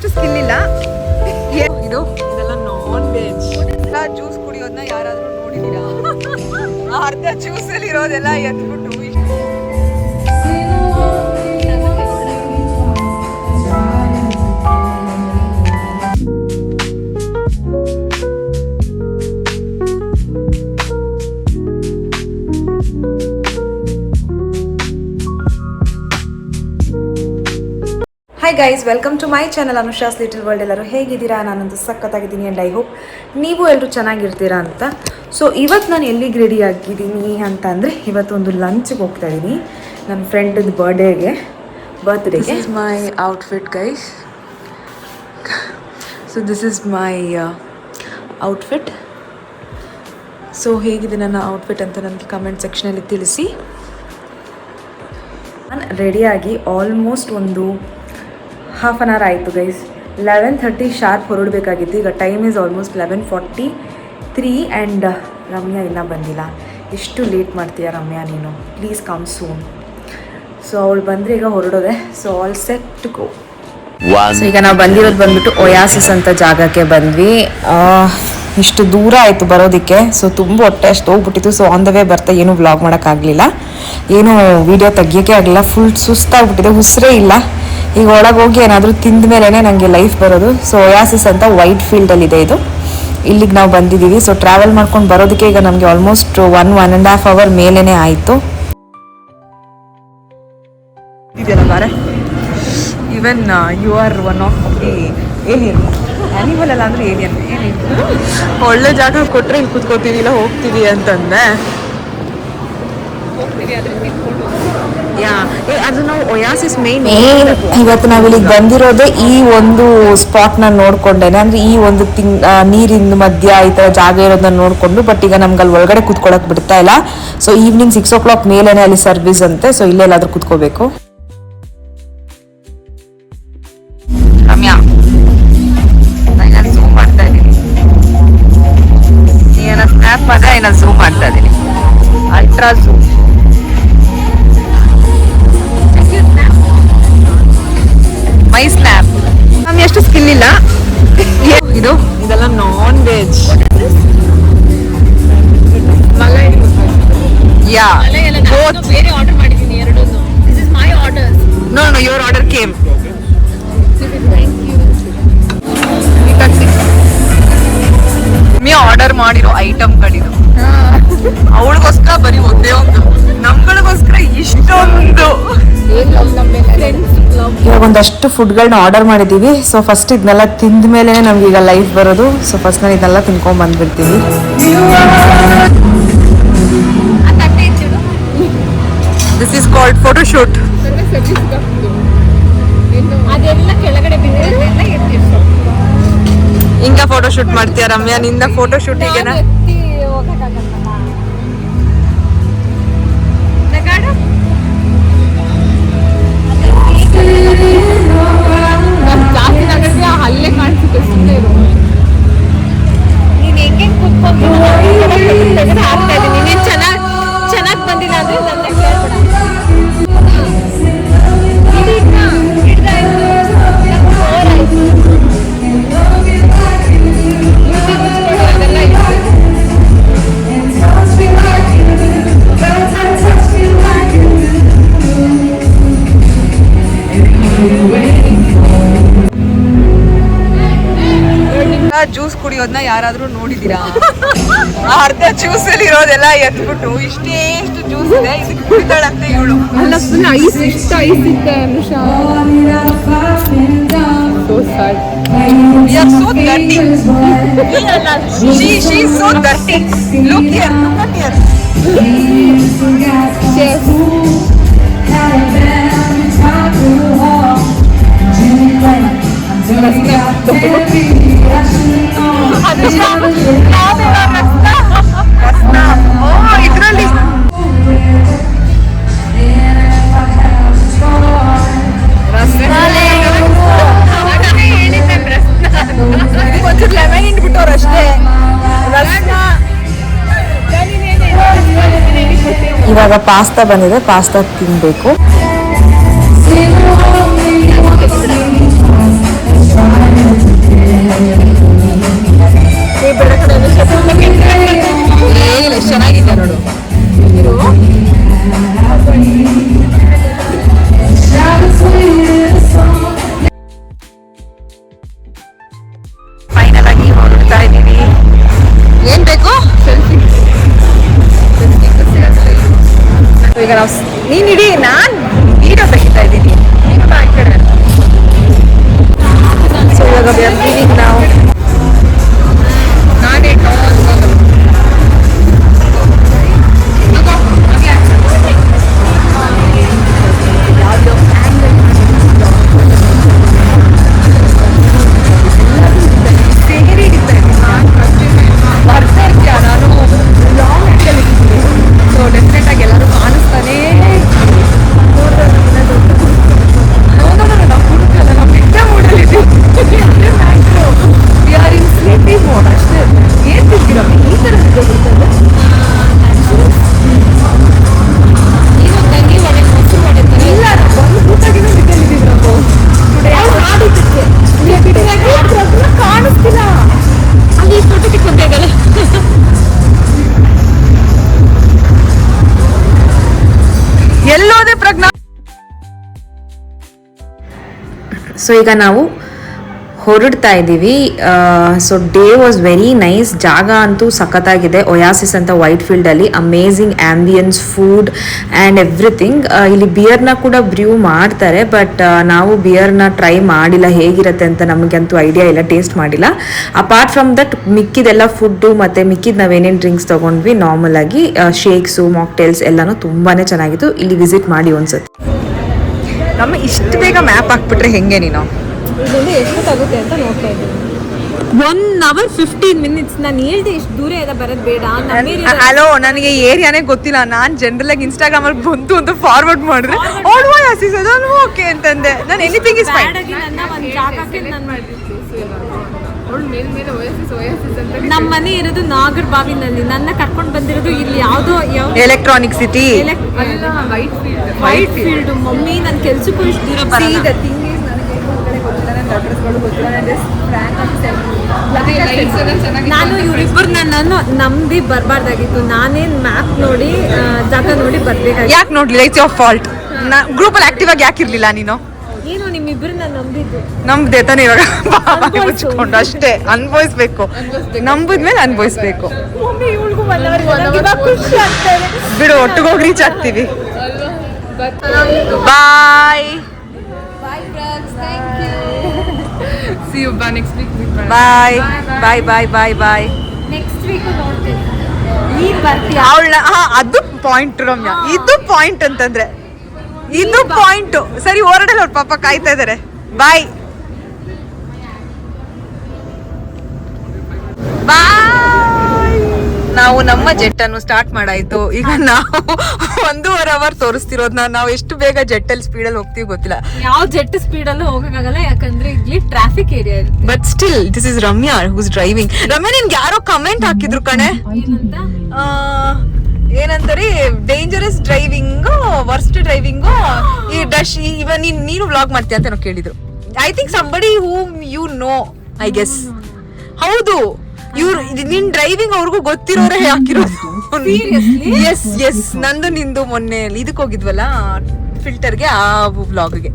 ಎಷ್ಟು ಸ್ಕಿಲ್ ಇಲ್ಲ. ಇದೆಲ್ಲ ನಾನ್ ವೆಜ್. ಜ್ಯೂಸ್ ಕುಡಿಯೋದನ್ನ ಯಾರಾದ್ರೂ ನೋಡಿದೀರಾ? ಅರ್ಧ ಜ್ಯೂಸ್ ಅಲ್ಲಿ ಇರೋದೆಲ್ಲ ಎದ್ಬಿಟ್ಟು hi guys, welcome to my channel Anusha's little world. ಎಲ್ಲರೂ ಹೇಗಿದ್ದೀರಾ? ನಾನಂತೂ ಸಖತ್ತಾಗಿದ್ದೀನಿ ಆ್ಯಂಡ್ ಐ ಹೋಪ್ ನೀವು ಎಲ್ಲರೂ ಚೆನ್ನಾಗಿರ್ತೀರಾ ಅಂತ. ಸೊ ಇವತ್ತು ನಾನು ಎಲ್ಲಿಗೆ ರೆಡಿ ಆಗಿದ್ದೀನಿ ಅಂತ ಅಂದರೆ, ಇವತ್ತೊಂದು ಲಂಚ್ಗೆ ಹೋಗ್ತಾ ಇದ್ದೀನಿ ನನ್ನ ಫ್ರೆಂಡ್ದು ಬರ್ತ್ಡೇಗೆ. This is my outfit guys. So this is my outfit. So ಹೇಗಿದೆ ನನ್ನ ಔಟ್ಫಿಟ್ ಅಂತ ನನಗೆ ಕಮೆಂಟ್ ಸೆಕ್ಷನಲ್ಲಿ ತಿಳಿಸಿ. ನಾನು ರೆಡಿಯಾಗಿ ಆಲ್ಮೋಸ್ಟ್ ಒಂದು ಹಾಫ್ ಆನ್ ಅವರ್ ಆಯಿತು ಗೈಸ್. 11:30 ಶಾರ್ಪ್ ಹೊರಡಬೇಕಾಗಿತ್ತು. ಈಗ time is almost 11:43 and Ramya ಇನ್ನೂ ಬಂದಿಲ್ಲ. ಎಷ್ಟು ಲೇಟ್ ಮಾಡ್ತೀಯಾ ರಮ್ಯಾ ನೀನು? Please come soon. ಸೊ ಅವಳು ಬಂದರೆ ಈಗ ಹೊರಡೋದೆ. So all set to go. So ಈಗ ನಾವು ಬಂದಿರೋದು ಬಂದ್ಬಿಟ್ಟು ಒಯಾಸಿಸ್ ಅಂತ ಜಾಗಕ್ಕೆ ಬಂದ್ವಿ. ಇಷ್ಟು ದೂರ ಆಯಿತು ಬರೋದಕ್ಕೆ. ಸೊ ತುಂಬ ಹೊಟ್ಟೆ ಅಷ್ಟು ಹೋಗ್ಬಿಟ್ಟಿತ್ತು. ಸೊ ಆನ್ ದ ವೇ ಬರ್ತಾ ಏನೂ ವ್ಲಾಗ್ ಮಾಡೋಕ್ಕಾಗಲಿಲ್ಲ, ಏನೂ ವೀಡಿಯೋ ತೆಗಿಯೋಕ್ಕೆ ಆಗಲಿಲ್ಲ. ಫುಲ್ ಸುಸ್ತಾಗ್ಬಿಟ್ಟಿದೆ, ಉಸಿರೇ ಇಲ್ಲ. ಈಗ ಒಳಗೆ ಹೋಗಿ ಏನಾದರೂ ತಿಂದ ಮೇಲೇ ನನಗೆ ಲೈಫ್ ಬರೋದು. ಸೊ ಒಯಾಸಿಸ್ ಅಂತ ವೈಟ್ ಫೀಲ್ಡಲ್ಲಿದೆ ಇದು. ಇಲ್ಲಿಗೆ ನಾವು ಬಂದಿದ್ದೀವಿ. ಸೊ ಟ್ರಾವೆಲ್ ಮಾಡ್ಕೊಂಡು ಬರೋದಕ್ಕೆ ಈಗ ನಮಗೆ ಆಲ್ಮೋಸ್ಟ್ 1.5 ಅವರ್ ಮೇಲೇ ಆಯಿತು. ಇದೆಯಲ್ಲ ಬಾರೆ, even you are one of the alien. Animal ಅಲ್ಲ ಅಂದರೆ ಏಲಿಯನ್. ಒಳ್ಳೆ ಜಾಗ ಕೊಟ್ಟರೆ ಇಲ್ಲಿ ಕೂತ್ಕೋತೀವಿ, ಇಲ್ಲ ಹೋಗ್ತೀವಿ ಅಂತಂದೆ. ಅದು ನಾವು ಒಯಾಸಿಸ್ ಮೇನ್ ಇವತ್ತು ನಾವಿಲ್ಲಿಗೆ ಬಂದಿರೋದೇ ಈ ಒಂದು ಸ್ಪಾಟ್ನ ನೋಡ್ಕೊಂಡೇನೆ. ಅಂದರೆ ಈ ಒಂದು ನೀರಿನ ಮಧ್ಯ ಈ ಥರ ಜಾಗ ಇರೋದನ್ನ ನೋಡಿಕೊಂಡು. ಬಟ್ ಈಗ ನಮ್ಗೆ ಅಲ್ಲಿ ಒಳಗಡೆ ಕೂತ್ಕೊಳ್ಳೋಕೆ ಬಿಡ್ತಾ ಇಲ್ಲ. ಸೊ ಈವ್ನಿಂಗ್ 6 o'clock ಮೇಲೇ ಅಲ್ಲಿ ಸರ್ವಿಸ್ ಅಂತೆ. ಸೊ ಇಲ್ಲೇ ಎಲ್ಲಾದ್ರೂ ಕೂತ್ಕೋಬೇಕು. ರಮ್ಯಾ ನಾನು ಝೂಮ್ ಮಾಡ್ತಾ ಇದ್ದೀನಿ. ಏನೋ ಸ್ನ್ಯಾಪ್ ಮಾಡಿದ್ರೆ ಏನೋ ಝೂಮ್ ಮಾಡ್ತಾ ಇದ್ದೀನಿ. Ultra zoom. My snap. ನಮ್ಗೆ ಎಷ್ಟು ಸ್ಕಿಲ್ ಇಲ್ಲ. ಇದೆಲ್ಲ ನಾನ್ ವೆಜ್. ಯಾ ಬೇರೆ ಆರ್ಡರ್ ಮಾಡಿದ್ದೀನಿ ಎರಡು. This is my order. Know your order came. Order ಮಾಡಿರೋ ಐಟಮ್ಗಳಿದು. ಅವಳಿಗೋಸ್ಕರ ಬರೀ ಒಂದೇ ಒಂದು, ನಮ್ಗಳಿಗೋಸ್ಕರ ಇಷ್ಟೊಂದು. ಇವಾಗ ಒಂದಷ್ಟು ಫುಡ್ಗಳನ್ನ ಆರ್ಡರ್ ಮಾಡಿದ್ದೀವಿ. ಸೊ ಫಸ್ಟ್ ಇದನ್ನೆಲ್ಲ ತಿಂದ ಮೇಲೆ ನಮ್ಗೆ ಈಗ ಲೈಫ್ ಬರೋದು. ಸೊ ಫಸ್ಟ್ ನಾನು ಇದನ್ನೆಲ್ಲ ತಿನ್ಕೊಂಡ್ ಬಂದ್ಬಿಡ್ತೀವಿ. This is called photoshoot. ಹಿಂಗ ಫೋಟೋಶೂಟ್ ಮಾಡ್ತೀಯ ರಮ್ಯಾ? ನಿಂದ ಫೋಟೋಶೂಟ್ ಈಗೇನಾ? ಅಲ್ಲೇ ಕಾಣಿಸುತ್ತೆ. ಸುಮ್ಮನೆ ನೀನ್ ಹೆಂಗೆ ಕೂತ್ಕೊಂಡು ಹಾಕ್ತಾ ಇದ್ದೀನಿ. ನೀನ್ ಚೆನ್ನಾಗಿ ಬಂದಿಲ್ಲ ಅಂದ್ರೆ ನನ್ನ ಕೇಳ್ಬೇಡ. ಜ್ಯೂಸ್ ಕುಡಿಯೋದನ್ನ ಯಾರಾದ್ರೂ ನೋಡಿದೀರಾ? ಅರ್ಧ ಜ್ಯೂಸ್ ಅಲ್ಲಿ ಇರೋದೆಲ್ಲ ಎದ್ಬಿಟ್ಟು ಇಷ್ಟೇಷ್ಟು ಜ್ಯೂಸ್ ಇದೆ, ಇದಕ್ಕೆ ಕುಡಿತಾಳಂತೆ ಇವಳು. ಅಲ್ಲ ಫುಲ್ ಐಸ್, ಇಷ್ಟು ಐಸ್ ಇತ್ತು Anusha. So sad. You are so dirty. She is so dirty. Look here, look at here. Chef. ಇದರಲ್ಲಿ ಒಂಚೂರು ಲೆಮನ್ ಇಟ್ಬಿಟ್ಟವ್ರು ಅಷ್ಟೇ. ಇವಾಗ ಪಾಸ್ತಾ ಬಂದಿದೆ, ಪಾಸ್ತಾ ತಿನ್ಬೇಕು. ಈಗ ನಾವು ನೀನ್ ಇಡೀ ನಾನ್ ವೀಡಿಯೋ ತೆಗಿತಾ ಇದ್ದೀನಿ ಸೊ ಇವಾಗ ನಾವು ಸೊ ಈಗ ನಾವು ಹೊರಡ್ತಾ ಇದ್ದೀವಿ. So day was very nice. ಜಾಗ ಅಂತೂ ಸಖತ್ತಾಗಿದೆ. ಒಯಾಸಿಸ್ ಅಂತ ವೈಟ್ ಫೀಲ್ಡಲ್ಲಿ amazing ambience, food and everything. ಇಲ್ಲಿ ಬಿಯರ್ನ ಕೂಡ ಬ್ರ್ಯೂ ಮಾಡ್ತಾರೆ, ಬಟ್ ನಾವು ಬಿಯರ್ನ ಟ್ರೈ ಮಾಡಿಲ್ಲ ಹೇಗಿರುತ್ತೆ ಅಂತ ನಮಗಂತೂ ಐಡಿಯಾ ಇಲ್ಲ, ಟೇಸ್ಟ್ ಮಾಡಿಲ್ಲ. ಅಪಾರ್ಟ್ ಫ್ರಮ್ ದಟ್ ಮಿಕ್ಕಿದೆಲ್ಲ ಫುಡ್ಡು ಮತ್ತು ಮಿಕ್ಕಿದ ನಾವೇನೇನು ಡ್ರಿಂಕ್ಸ್ ತೊಗೊಂಡ್ವಿ ನಾರ್ಮಲ್ ಆಗಿ ಶೇಕ್ಸು, ಮಾಕ್ಟೇಲ್ಸ್ ಎಲ್ಲನೂ ತುಂಬಾ ಚೆನ್ನಾಗಿತ್ತು. ಇಲ್ಲಿ ವಿಸಿಟ್ ಮಾಡಿ ಒಂದ್ಸತಿ. ನಮ್ಮ ಇಷ್ಟು ಬೇಗ ಮ್ಯಾಪ್ ಹಾಕ್ಬಿಟ್ರೆ ಹೆಂಗೆ ನೀನು? ಇದೊಂದು ಎಷ್ಟು ತಗುತ್ತೆ ಅಂತ ನೋಡ್ತಾ ಇದ್ದೀನಿ. 1 hour 15 minutes. ನಾನು ಹೇಳ್ದೆ ಇಷ್ಟು ದೂರ ಇದೆ ಬರೋದು ಬೇಡ. ಹಲೋ, ನನಗೆ ಏರಿಯಾನೇ ಗೊತ್ತಿಲ್ಲ. ನಾನು ಜನರಲ್ ಆಗಿ ಇನ್ಸ್ಟಾಗ್ರಾಮ್ ಅಲ್ಲಿ ಬಂತು ಅಂತ ಫಾರ್ವರ್ಡ್ ಮಾಡಿದ್ರೆ ಓಕೆ ಅಂತಂದೆ. ನಾನು ಎನಿಥಿಂಗ್ ಇಸ್ ಫೈನ್. ನಮ್ಮ ಮನೆ ಇರೋದು ನಾಗರಬಾವಿನಲ್ಲಿ. ನನ್ನ ಕರ್ಕೊಂಡು ಬಂದಿರೋದು ಇಲ್ಲಿ ಯಾವುದೋ electronic city white field. Mummy ನನ್ನ ಕೆಲ್ಸಕ್ಕೂ ಇಷ್ಟು ದೂರ ಬರಲ್ಲ. ನಾನು ಇವರಿಬ್ಬರನ್ನ ನಾನು ನಂಬಿ ಬರಬಾರ್ದಾಗಿತ್ತು. ನಾನೇನ್ ಮ್ಯಾಪ್ ನೋಡಿ ಜಾಗ ನೋಡಿ ಬರ್ಬೇಕಾಗಿತ್ತು. ಯಾಕೆ ನೋಡ್ಲಿಲ್ಲ? It's your fault. ಗ್ರೂಪ್ ಅಲ್ಲಿ ಆಕ್ಟಿವ್ ಆಗಿ ಯಾಕಿರ್ಲಿಲ್ಲ ನೀನು? ಏನು ನಿಮ್ಮಿಬ್ಬರನ್ನ ನಂಬಿದ್ದು? ನಮ್ದೇ ತಾನೆ ಇವಾಗ ಮುಚ್ಕೊಂಡು ಅಷ್ಟೇ. ಅನ್ಭವಿಸ್ಬೇಕು, ನಂಬಿದ್ಮೇಲೆ ಅನ್ಭವಿಸ್ಬೇಕು. ಬಿಡು, ಒಟ್ಟಿಗೋಗಿ ರೀಚ್ ಆಗ್ತೀವಿ. Bye. See you next week. Bye bye bye bye bye. Next week ನೋಡ್ತೀನಿ. ನೀನ್ ಬರ್ತೀಯ? ಅವಳ ಅದು ಪಾಯಿಂಟ್ ರಮ್ಯಾ. ಇದು ಪಾಯಿಂಟ್ ಅಂತಂದ್ರೆ ಇದು ಪಾಯಿಂಟ್. ಸರಿ, ಹೊರಡಲ್ಲ ಅವ್ರ ಪಾಪ ಕಾಯ್ತಾ ಇದಾರೆ. ಬಾಯ್ ಬಾಯ್. ನಾವು ನಮ್ಮ ಜೆಟ್ ಅನ್ನು ಸ್ಟಾರ್ಟ್ ಮಾಡಾಯ್ತು. ಈಗ ನಾವು 1.5 hour ತೋರಿಸ್ತಿರೋದ್ನ ನಾವು ಎಷ್ಟು ಬೇಗ ಜೆಟ್ ಅಲ್ಲಿ ಸ್ಪೀಡ್ ಅಲ್ಲಿ ಹೋಗ್ತೀವಿ ಗೊತ್ತಿಲ್ಲ. ಯಾವ ಜೆಟ್ ಸ್ಪೀಡ್ ಅಲ್ಲೂ ಹೋಗಕ್ಕಾಗಲ್ಲ, ಯಾಕಂದ್ರೆ ಇಲ್ಲಿ ಟ್ರಾಫಿಕ್ ಏರಿಯಾ ಇರುತ್ತೆ. But still this is Ramya who's driving. Ramya, ನಿನ್ಗೆ ಯಾರೋ ಕಮೆಂಟ್ ಹಾಕಿದ್ರು ಕಣೆ. ಏನಂತಾರೆ, ಡೇಂಜರಸ್ ಡ್ರೈವಿಂಗ್, ವರ್ಸ್ಟ್ ಡ್ರೈವಿಂಗ್. ಈ ಡಶ್ ಇವ ನೀನು ವ್ಲಾಗ್ ಮಾಡ್ತೀಯ ಅಂತ ನಾವು ಕೇಳಿದ್ರು. I think somebody whom you know, I guess. ಹೌದು, ಇವ್ರು ನಿನ್ ಡ್ರೈವಿಂಗ್ ಅವ್ರಿಗೂ ಗೊತ್ತಿರೋರೆ ಹಾಕಿರೋದು. ಎಸ್ ಎಸ್, ನಂದು ನಿಂದು ಮೊನ್ನೆ ಇದಕ್ಕೆ ಹೋಗಿದ್ವಲ್ಲ ಫಿಲ್ಟರ್ಗೆ, ಆ ವ್ಲಾಗ್ಗೆ.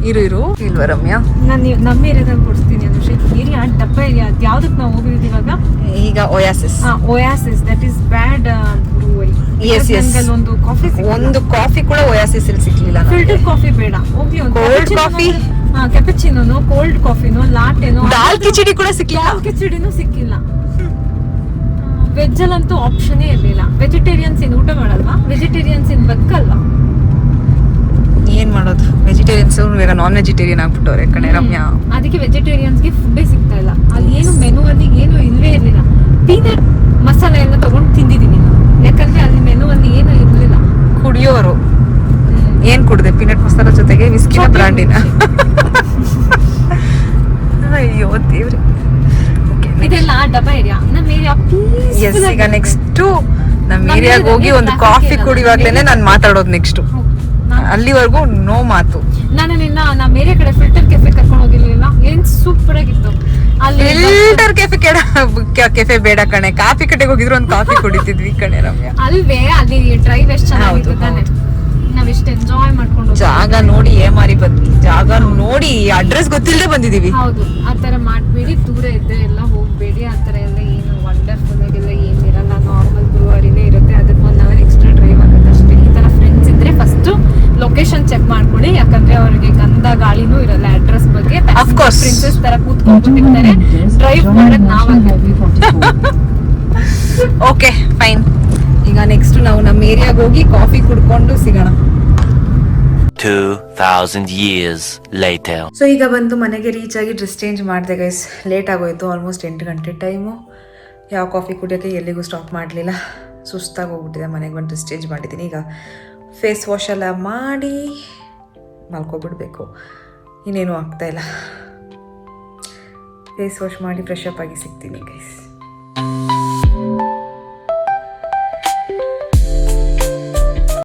ಇರು ಇಲ್ವಾ ರಮ್ಯಾ? ನಾನು ನಮ್ಮ ಏರಿಯಾದಲ್ಲಿ ಕೊಡಿಸ್ತೀನಿ. ಅನುಷೆ ಏರಿಯಾ ಡಬ್ಬ ಏರಿಯಾ. ಯಾವ್ದಕ್ಕೆ ನಾವು ಹೋಗಿರೋದು ಇವಾಗ? ಈಗ ಒಯಾಸಿಸ್. ಒಯಾಸಿಸ್, ದಟ್ ಇಸ್ ಬ್ಯಾಡ್. ಒಂದು ಕಾಫಿ ಕೂಡ ಒಯಾಸಿಸ್ ಅಲ್ಲಿ ಸಿಕ್ಲಿಲ್ಲ. ಫಿಲ್ಟರ್ ಕಾಫಿ ಬೇಡ, ಹೋಗ್ಲಿ ಒಂದು ಕೋಲ್ಡ್ ಕಾಫಿ, ಕೆಪಚಿನೋನೋ, ಕೋಲ್ಡ್ ಕಾಫಿನೋ, ಲಾಟೆನೋ. ದಾಲ್ ಕಿಚಡಿ ಕೂಡ ಸಿಕ್ಕಿಲ್ಲ. ದಾಲ್ ಕಿಚಡಿನೂ ಸಿಕ್ಕಿಲ್ಲ. ವೆಜ್ ಅಲ್ಲಂತೂ ಆಪ್ಷನೇ ಇರಲಿಲ್ಲ. ವೆಜಿಟೇರಿಯನ್ಸ್ ಏನ್ ಊಟ ಮಾಡಲ್ವಾ? ವೆಜಿಟೇರಿಯನ್ಸ್ ಏನ್ ಬದುಕಲ್ವಾ? ಏನ್ ಮಾಡೋದು, ವೆಜಿಟೇರಿಯನ್ಸ್ ಇವಾಗ ನಾನ್ ವೆಜಿಟೇರಿಯನ್ ಆಗ್ಬಿಟ್ಟವ್ರೆ ಕಣೆ ರಮ್ಯಾ. ಅದಕ್ಕೆ ವೆಜಿಟೇರಿಯನ್ಸ್ಗೆ ಫುಡ್ಡೇ ಸಿಗ್ತಾ ಇಲ್ಲ. ಅಲ್ಲಿ ಏನು ಮೆನು ಅಲ್ಲಿ ಏನು ಇಲ್ವೇ ಇರಲಿಲ್ಲ. ಪೀನಟ್ ಮಸಾಲೆಯನ್ನ ತಗೊಂಡು ತಿಂದಿದ್ದೀನಿ ನಾನು, ಯಾಕಂದ್ರೆ ಅಲ್ಲಿ ಮೆನು ಅಲ್ಲಿ ಏನು ಇರಲಿಲ್ಲ. ಕುಡಿಯೋರು ಏನ್ ಕುಡ್ದೆ? ಪೀನಟ್ ಮಸಾಲ ಜೊತೆಗೆ ವಿಸ್ಕಿನ ಬ್ರಾಂಡಿನ. ಅಯ್ಯೋ ದೇವ್ರಿ. ಇದೆಲ್ಲ ಡಬ್ಬಾ ಏರಿಯಾ. ನಮ್ಮ ಏರಿಯಾ ಎಸ್. ಈಗ ನೆಕ್ಸ್ಟ್ ನಮ್ಮ ಏರಿಯಾಗ ಹೋಗಿ ಒಂದು ಕಾಫಿ ಕುಡಿಯುವಾಗ್ಲೇನೆ ನಾನು ಮಾತಾಡೋದು. ನೆಕ್ಸ್ಟ್ ಅಲ್ಲಿವರೆಗೂ ನೋ ಮಾತು. ನಾನು ನಿನ್ನ ನಮ್ಮ ಏರಿಯಾ ಕಡೆ ಫಿಲ್ಟರ್ ಕೆಫೆ ಕರ್ಕೊಂಡು ಹೋಗಿರ್ಲಿಲ್ಲ? ಏನ್ ಸೂಪರ್ ಆಗಿತ್ತು ಅಲ್ಲಿ. ಫಿಲ್ಟರ್ ಕೆಫೆ ಬೇಡ ಕಣೆ, ಕಾಫಿ ಕಡೆಗೆ ಹೋಗಿದ್ರು ಒಂದು ಕಾಫಿ ಕುಡಿತಿದ್ವಿ ಕಣೆ ರಮ್ಯಾ. ಅಲ್ವೇ, ಅಲ್ಲಿ ಡ್ರೈವ್ ಎಷ್ಟು ಚೆನ್ನಾಗಿತ್ತು ತಾನೆ. ನಾವ್ ಎಷ್ಟು ಎಂಜಾಯ್ ಮಾಡ್ಕೊಂಡು ಜಾಗ ನೋಡಿ ಏಮಾರಿ ಬಂದ್ವಿ. ಜಾಗ ನೋಡಿ ಅಡ್ರೆಸ್ ಗೊತ್ತಿಲ್ಲದೆ ಬಂದಿದೀವಿ. ಹೌದು, ಆತರ ಮಾಡ್ಬೇಡಿ. ದೂರ ಇದ್ದೆ ಎಲ್ಲ ಹೋಗ್ಬೇಡಿ. ಆತರ ಎಲ್ಲ ಏನು ವಂಡರ್ಫುಲ್ ಆಗೆಲ್ಲ ಏನಿರಲ್ಲ. ನಾರ್ಮಲ್ ಬ್ರೂವರಿನೇ ಇರುತ್ತೆ. ಅದಕ್ಕೆ ಲೊಕೇಶನ್ ಚೆಕ್ ಮಾಡ್ಕೊಳ್ಳಿ, ಯಾಕಂದ್ರೆ ಅವ್ರಿಗೆ ಗಂಧ ಗಾಳಿನೂ ಇರಲ್ಲ ಅಡ್ರೆಸ್ ಬಗ್ಗೆ. Of course. ಪ್ರಿನ್ಸೆಸ್ ತರ ಕೂತ್ಕೊಂಡ್ಬಿಟ್ಟಿರ್ತಾರೆ, ಡ್ರೈವ್ ಮಾಡೋದು ನಾವಾಗಿರ್ತೀವಿ. Okay fine. ಈಗ ನೆಕ್ಸ್ಟ್ ನಾವು ನಮ್ಮ ಏರಿಯಾಗೆ ಹೋಗಿ ಕಾಫಿ ಕುಡ್ಕೊಂಡು ಸಿಗೋಣ. 2,000 years later. ಸೊ ಈಗ ಬಂದು ಮನೆಗೆ ರೀಚ್ ಆಗಿ ಡ್ರೆಸ್ ಚೇಂಜ್ ಮಾಡಿದೆ ಗೈಸ್. ಲೇಟ್ ಆಗೋಯ್ತು, ಆಲ್ಮೋಸ್ಟ್ 8 ಗಂಟೆ ಟೈಮು. ಯಾವ ಕಾಫಿ ಕುಡಿಯೋಕ್ಕೆ ಎಲ್ಲಿಗೂ ಸ್ಟಾಪ್ ಮಾಡಲಿಲ್ಲ, ಸುಸ್ತಾಗಿ ಹೋಗ್ಬಿಟ್ಟಿದೆ. ಮನೆಗೆ ಬಂದು ಡ್ರೆಸ್ ಚೇಂಜ್ ಮಾಡಿದ್ದೀನಿ. ಈಗ ಫೇಸ್ ವಾಶ್ ಎಲ್ಲ ಮಾಡಿ ಮಲ್ಕೊಬಿಡ್ಬೇಕು. ಇನ್ನೇನು ಆಗ್ತಾಯಿಲ್ಲ. ಫೇಸ್ ವಾಶ್ ಮಾಡಿ ಫ್ರೆಶ್ ಅಪ್ ಆಗಿ ಸಿಗ್ತೀನಿ ಗೈಸ್.